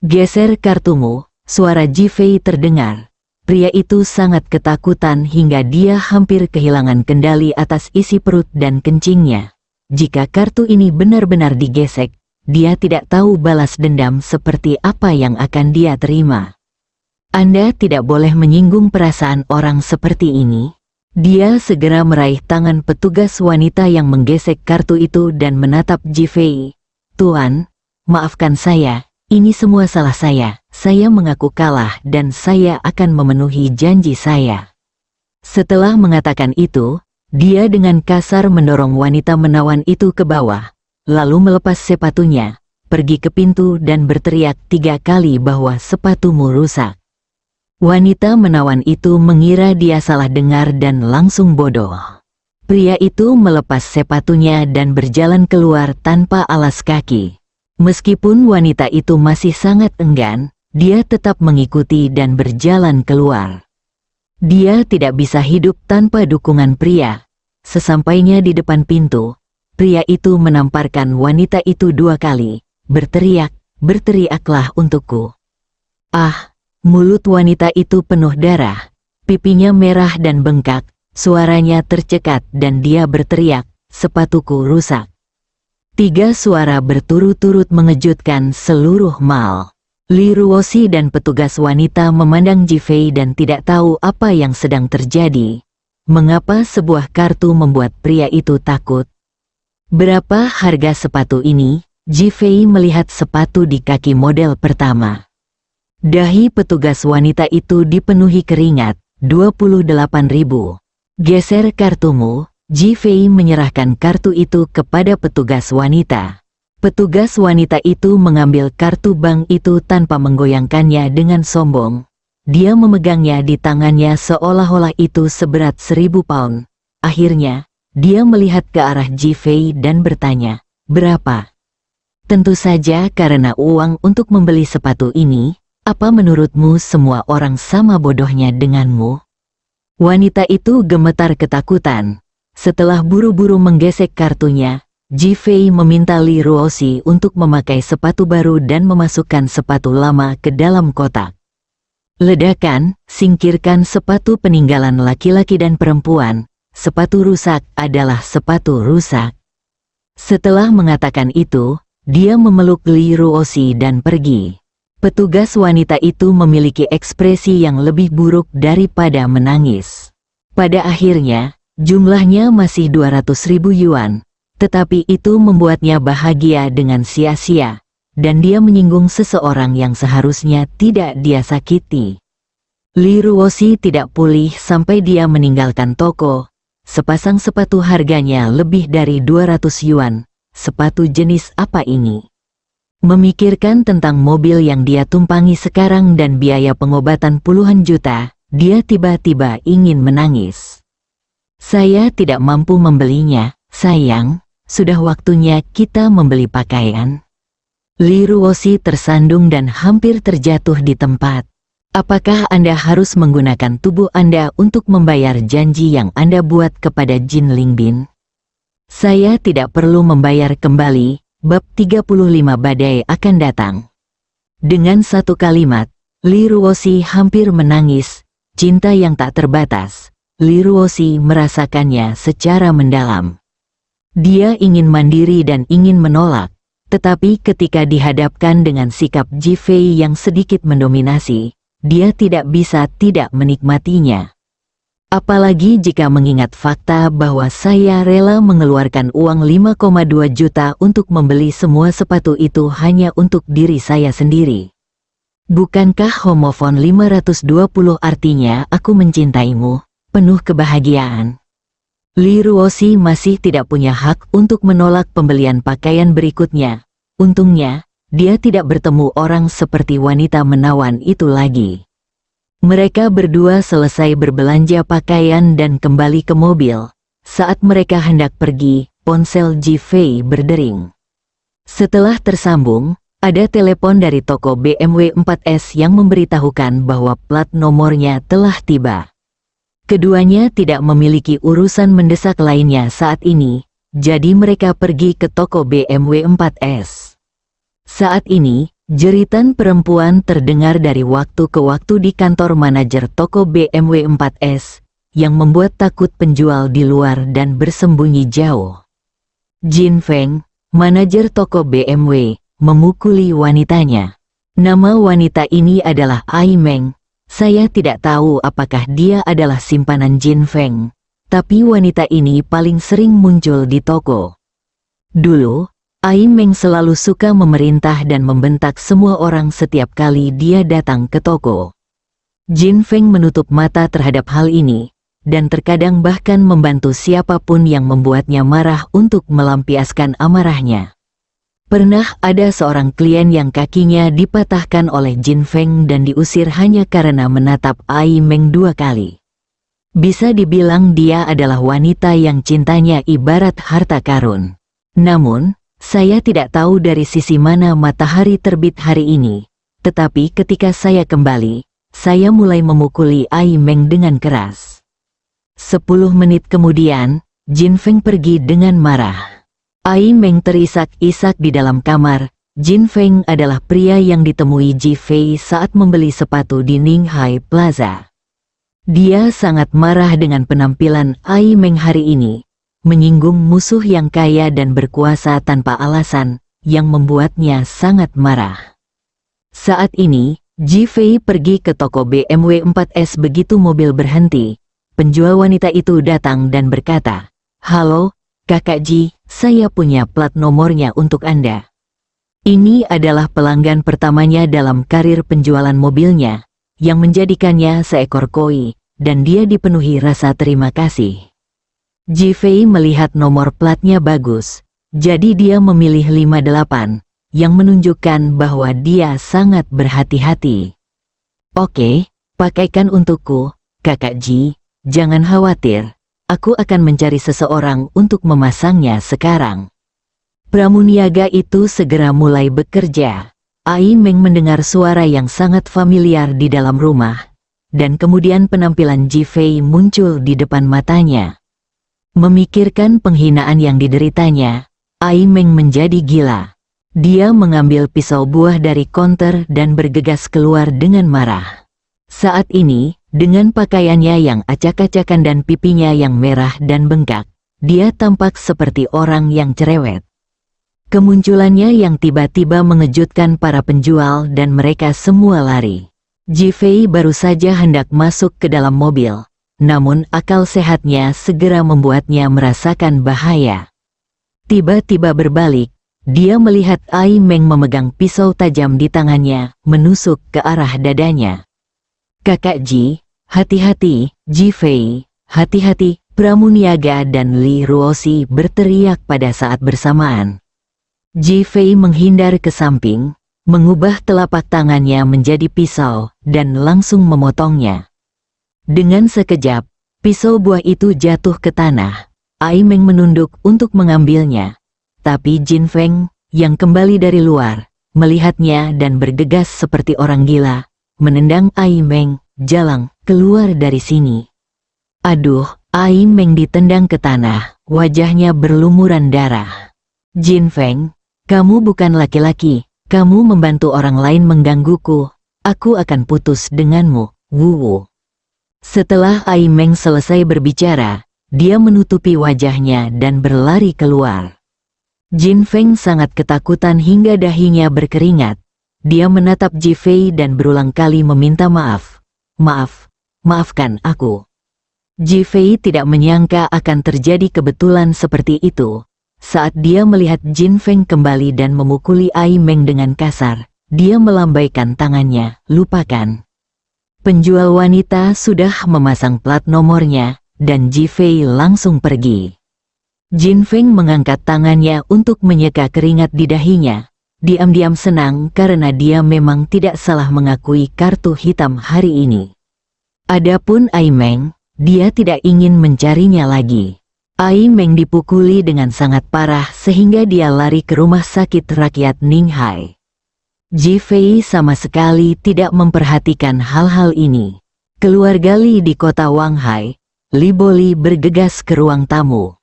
S2: Geser kartumu." Suara Ji Fei terdengar. Pria itu sangat ketakutan hingga dia hampir kehilangan kendali atas isi perut dan kencingnya. Jika kartu ini benar-benar digesek, dia tidak tahu balas dendam seperti apa yang akan dia terima. Anda tidak boleh menyinggung perasaan orang seperti ini. Dia segera meraih tangan petugas wanita yang menggesek kartu itu dan menatap Ji Fei. "Tuan, maafkan saya. Ini semua salah saya. Saya mengaku kalah dan saya akan memenuhi janji saya." Setelah mengatakan itu, dia dengan kasar mendorong wanita menawan itu ke bawah, lalu melepas sepatunya, pergi ke pintu dan berteriak 3 kali bahwa sepatumu rusak. Wanita menawan itu mengira dia salah dengar dan langsung bodoh. Pria itu melepas sepatunya dan berjalan keluar tanpa alas kaki. Meskipun wanita itu masih sangat enggan, dia tetap mengikuti dan berjalan keluar. Dia tidak bisa hidup tanpa dukungan pria. Sesampainya di depan pintu, pria itu menamparkan wanita itu 2 kali, berteriak, "Berteriaklah untukku." Mulut wanita itu penuh darah, pipinya merah dan bengkak, suaranya tercekat dan dia berteriak, "Sepatuku rusak." 3 suara berturut-turut mengejutkan seluruh mall. Li Ruoxi dan petugas wanita memandang Ji Fei dan tidak tahu apa yang sedang terjadi. Mengapa sebuah kartu membuat pria itu takut? Berapa harga sepatu ini? Ji-Fei melihat sepatu di kaki model pertama. Dahi petugas wanita itu dipenuhi keringat, 28.000. Geser kartumu. Ji-Fei menyerahkan kartu itu kepada petugas wanita. Petugas wanita itu mengambil kartu bank itu tanpa menggoyangkannya dengan sombong. Dia memegangnya di tangannya seolah-olah itu seberat 1000 pound. Akhirnya, dia melihat ke arah Ji-Fei dan bertanya, "Berapa?" "Tentu saja karena uang untuk membeli sepatu ini. Apa menurutmu semua orang sama bodohnya denganmu?" Wanita itu gemetar ketakutan. Setelah buru-buru menggesek kartunya, Ji-Fei meminta Li Ruoxi untuk memakai sepatu baru dan memasukkan sepatu lama ke dalam kotak. "Ledakan, singkirkan sepatu peninggalan laki-laki dan perempuan. Sepatu rusak adalah sepatu rusak." Setelah mengatakan itu, dia memeluk Li Ruoxi dan pergi. Petugas wanita itu memiliki ekspresi yang lebih buruk daripada menangis. Pada akhirnya, jumlahnya masih 200.000 yuan, tetapi itu membuatnya bahagia dengan sia-sia, dan dia menyinggung seseorang yang seharusnya tidak dia sakiti. Li Ruoxi tidak pulih sampai dia meninggalkan toko. Sepasang sepatu harganya lebih dari 200 yuan. Sepatu jenis apa ini? Memikirkan tentang mobil yang dia tumpangi sekarang dan biaya pengobatan puluhan juta, dia tiba-tiba ingin menangis. "Saya tidak mampu membelinya, sayang. Sudah waktunya kita membeli pakaian." Li Ruoxi tersandung dan hampir terjatuh di tempat. "Apakah Anda harus menggunakan tubuh Anda untuk membayar janji yang Anda buat kepada Jin Lingbin?" "Saya tidak perlu membayar kembali." Bab 35 Badai akan datang. Dengan satu kalimat, Li Ruoxi hampir menangis. Cinta yang tak terbatas. Li Ruoxi merasakannya secara mendalam. Dia ingin mandiri dan ingin menolak, tetapi ketika dihadapkan dengan sikap Ji-Fei yang sedikit mendominasi, dia tidak bisa tidak menikmatinya. Apalagi jika mengingat fakta bahwa saya rela mengeluarkan uang 5,2 juta untuk membeli semua sepatu itu hanya untuk diri saya sendiri. Bukankah homofon 520 artinya aku mencintaimu, penuh kebahagiaan? Li Ruoxi masih tidak punya hak untuk menolak pembelian pakaian berikutnya. Untungnya, dia tidak bertemu orang seperti wanita menawan itu lagi. Mereka berdua selesai berbelanja pakaian dan kembali ke mobil. Saat mereka hendak pergi, ponsel Ji-Fei berdering. Setelah tersambung, ada telepon dari toko BMW 4S yang memberitahukan bahwa plat nomornya telah tiba. Keduanya tidak memiliki urusan mendesak lainnya saat ini, jadi mereka pergi ke toko BMW 4S. Saat ini, jeritan perempuan terdengar dari waktu ke waktu di kantor manajer toko BMW 4S, yang membuat takut penjual di luar dan bersembunyi jauh. Jin Feng, manajer toko BMW, memukuli wanitanya. "Nama wanita ini adalah Ai Meng. Saya tidak tahu apakah dia adalah simpanan Jin Feng, tapi wanita ini paling sering muncul di toko. Dulu, Ai Meng selalu suka memerintah dan membentak semua orang setiap kali dia datang ke toko." Jin Feng menutup mata terhadap hal ini, dan terkadang bahkan membantu siapapun yang membuatnya marah untuk melampiaskan amarahnya. Pernah ada seorang klien yang kakinya dipatahkan oleh Jin Feng dan diusir hanya karena menatap Ai Meng 2 kali. Bisa dibilang dia adalah wanita yang cintanya ibarat harta karun. Namun, saya tidak tahu dari sisi mana matahari terbit hari ini, tetapi ketika saya kembali, saya mulai memukuli Ai Meng dengan keras. 10 menit kemudian, Jin Feng pergi dengan marah. Ai Meng terisak-isak di dalam kamar. Jin Feng adalah pria yang ditemui Ji-Fei saat membeli sepatu di Ninghai Plaza. Dia sangat marah dengan penampilan Ai Meng hari ini, menyinggung musuh yang kaya dan berkuasa tanpa alasan, yang membuatnya sangat marah. Saat ini, Ji-Fei pergi ke toko BMW 4S begitu mobil berhenti. Penjual wanita itu datang dan berkata, "Halo, Kakak Ji, saya punya plat nomornya untuk Anda. Ini adalah pelanggan pertamanya dalam karir penjualan mobilnya, yang menjadikannya seekor koi, dan dia dipenuhi rasa terima kasih. Ji Fei melihat nomor platnya bagus, jadi dia memilih 58, yang menunjukkan bahwa dia sangat berhati-hati. Oke, pakaikan untukku, Kakak Ji, jangan khawatir, aku akan mencari seseorang untuk memasangnya sekarang. Pramuniaga itu segera mulai bekerja. Ai Meng mendengar suara yang sangat familiar di dalam rumah, dan kemudian penampilan Ji Fei muncul di depan matanya. Memikirkan penghinaan yang dideritanya, Ai Meng menjadi gila. Dia mengambil pisau buah dari konter dan bergegas keluar dengan marah. Saat ini, dengan pakaiannya yang acak-acakan dan pipinya yang merah dan bengkak, dia tampak seperti orang yang cerewet. Kemunculannya yang tiba-tiba mengejutkan para penjual dan mereka semua lari. Ji Fei baru saja hendak masuk ke dalam mobil, namun akal sehatnya segera membuatnya merasakan bahaya. Tiba-tiba berbalik, dia melihat Ai Meng memegang pisau tajam di tangannya, menusuk ke arah dadanya. Kakak Ji, hati-hati, Ji Fei, hati-hati, Pramuniaga dan Li Ruoxi berteriak pada saat bersamaan. Ji Fei menghindar ke samping, mengubah telapak tangannya menjadi pisau, dan langsung memotongnya. Dengan sekejap, pisau buah itu jatuh ke tanah. Ai Meng menunduk untuk mengambilnya. Tapi Jin Feng, yang kembali dari luar, melihatnya dan bergegas seperti orang gila, menendang Ai Meng, "Jalang, keluar dari sini." Aduh, Ai Meng ditendang ke tanah, wajahnya berlumuran darah. Jin Feng, kamu bukan laki-laki, kamu membantu orang lain menggangguku, aku akan putus denganmu, Wu. Setelah Ai Meng selesai berbicara, dia menutupi wajahnya dan berlari keluar. Jin Feng sangat ketakutan hingga dahinya berkeringat. Dia menatap Ji Fei dan berulang kali meminta maaf. Maafkan aku. Ji Fei tidak menyangka akan terjadi kebetulan seperti itu. Saat dia melihat Jin Feng kembali dan memukuli Ai Meng dengan kasar, dia melambaikan tangannya, "Lupakan." Penjual wanita sudah memasang plat nomornya, dan Ji Fei langsung pergi. Jin Feng mengangkat tangannya untuk menyeka keringat di dahinya. Diam-diam senang karena dia memang tidak salah mengakui kartu hitam hari ini. Adapun Ai Meng, dia tidak ingin mencarinya lagi. Ai Meng dipukuli dengan sangat parah sehingga dia lari ke rumah sakit rakyat Ninghai. Ji Fei sama sekali tidak memperhatikan hal-hal ini. Keluarga Li di kota Wanghai, Li Boli bergegas ke ruang tamu.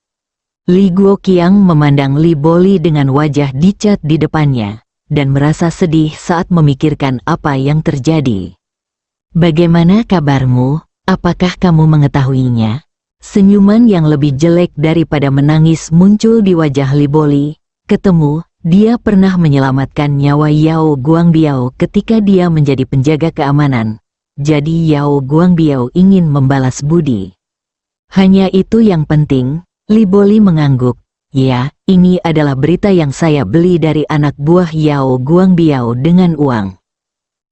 S2: Li Guoqiang memandang Li Boli dengan wajah dicat di depannya, dan merasa sedih saat memikirkan apa yang terjadi. "Bagaimana kabarmu? Apakah kamu mengetahuinya?" Senyuman yang lebih jelek daripada menangis muncul di wajah Li Boli. "Ketemu, dia pernah menyelamatkan nyawa Yao Guangbiao ketika dia menjadi penjaga keamanan. Jadi Yao Guangbiao ingin membalas budi." "Hanya itu yang penting?" Li Boli mengangguk. "Ya, ini adalah berita yang saya beli dari anak buah Yao Guangbiao dengan uang."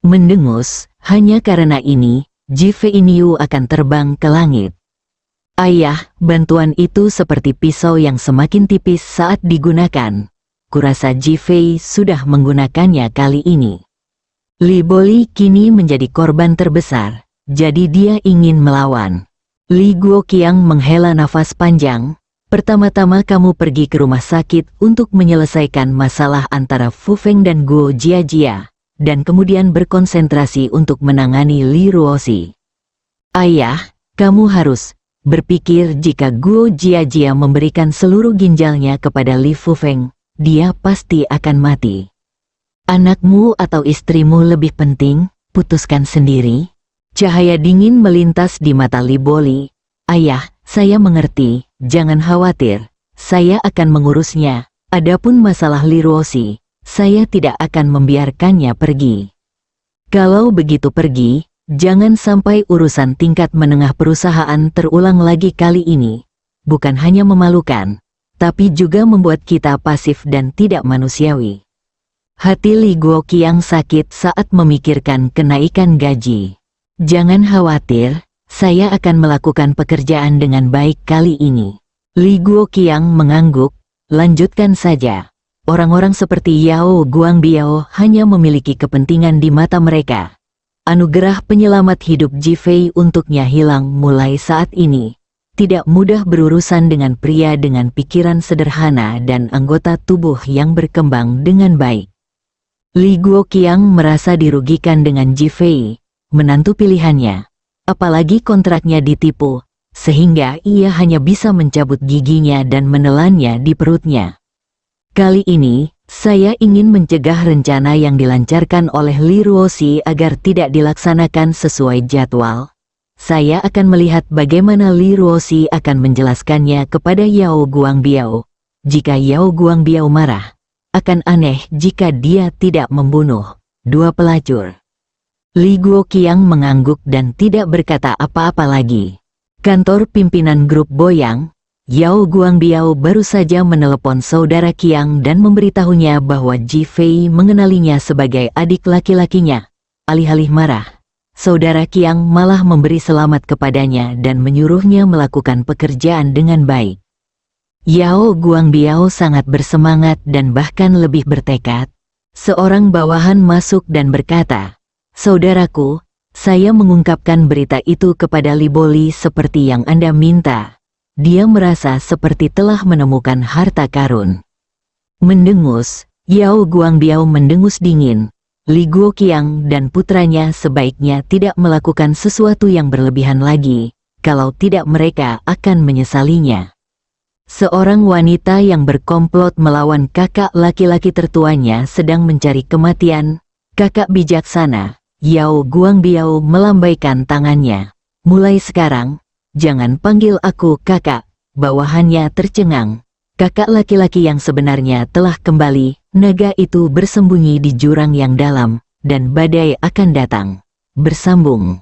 S2: Mendengus, hanya karena ini, Ji Fei Niu akan terbang ke langit. "Ayah, bantuan itu seperti pisau yang semakin tipis saat digunakan. Kurasa Ji Fei sudah menggunakannya kali ini." Li Boli kini menjadi korban terbesar, jadi dia ingin melawan. Li Guoqiang menghela nafas panjang. "Pertama-tama kamu pergi ke rumah sakit untuk menyelesaikan masalah antara Fu Feng dan Guo Jiajia, dan kemudian berkonsentrasi untuk menangani Li Ruoxi. Ayah, kamu harus berpikir jika Guo Jiajia memberikan seluruh ginjalnya kepada Li Fu Feng, dia pasti akan mati. Anakmu atau istrimu lebih penting, putuskan sendiri." Cahaya dingin melintas di mata Li Boli. "Ayah, saya mengerti, jangan khawatir, saya akan mengurusnya. Adapun masalah Li Ruoxi, saya tidak akan membiarkannya pergi. Kalau begitu pergi, jangan sampai urusan tingkat menengah perusahaan terulang lagi kali ini. Bukan hanya memalukan, tapi juga membuat kita pasif dan tidak manusiawi. Hati Li Guoqiang sakit saat memikirkan kenaikan gaji. Jangan khawatir, saya akan melakukan pekerjaan dengan baik kali ini. Li Guoqiang mengangguk, lanjutkan saja. Orang-orang seperti Yao Guangbiao hanya memiliki kepentingan di mata mereka. Anugerah penyelamat hidup Ji Fei untuknya hilang mulai saat ini. Tidak mudah berurusan dengan pria dengan pikiran sederhana dan anggota tubuh yang berkembang dengan baik. Li Guoqiang merasa dirugikan dengan Ji Fei, menantu pilihannya. Apalagi kontraknya ditipu, sehingga ia hanya bisa mencabut giginya dan menelannya di perutnya. Kali ini, saya ingin mencegah rencana yang dilancarkan oleh Li Ruoxi agar tidak dilaksanakan sesuai jadwal. Saya akan melihat bagaimana Li Ruoxi akan menjelaskannya kepada Yao Guangbiao. Jika Yao Guangbiao marah, akan aneh jika dia tidak membunuh dua pelacur. Li Guoqiang mengangguk dan tidak berkata apa-apa lagi. Kantor pimpinan grup Boyang, Yao Guangbiao baru saja menelepon saudara Qiang dan memberitahunya bahwa Ji Fei mengenalinya sebagai adik laki-lakinya. Alih-alih marah, saudara Qiang malah memberi selamat kepadanya dan menyuruhnya melakukan pekerjaan dengan baik. Yao Guangbiao sangat bersemangat dan bahkan lebih bertekad. Seorang bawahan masuk dan berkata, "Saudaraku, saya mengungkapkan berita itu kepada Li Boli seperti yang Anda minta. Dia merasa seperti telah menemukan harta karun." Mendengus, Yao Guangbiao mendengus dingin. Li Guoqiang dan putranya sebaiknya tidak melakukan sesuatu yang berlebihan lagi, kalau tidak mereka akan menyesalinya. Seorang wanita yang berkomplot melawan kakak laki-laki tertuanya sedang mencari kematian. Kakak bijaksana, Yao Guangbiao melambaikan tangannya. "Mulai sekarang, jangan panggil aku kakak." Bawahannya tercengang. Kakak laki-laki yang sebenarnya telah kembali. Naga itu bersembunyi di jurang yang dalam, dan badai akan datang. Bersambung.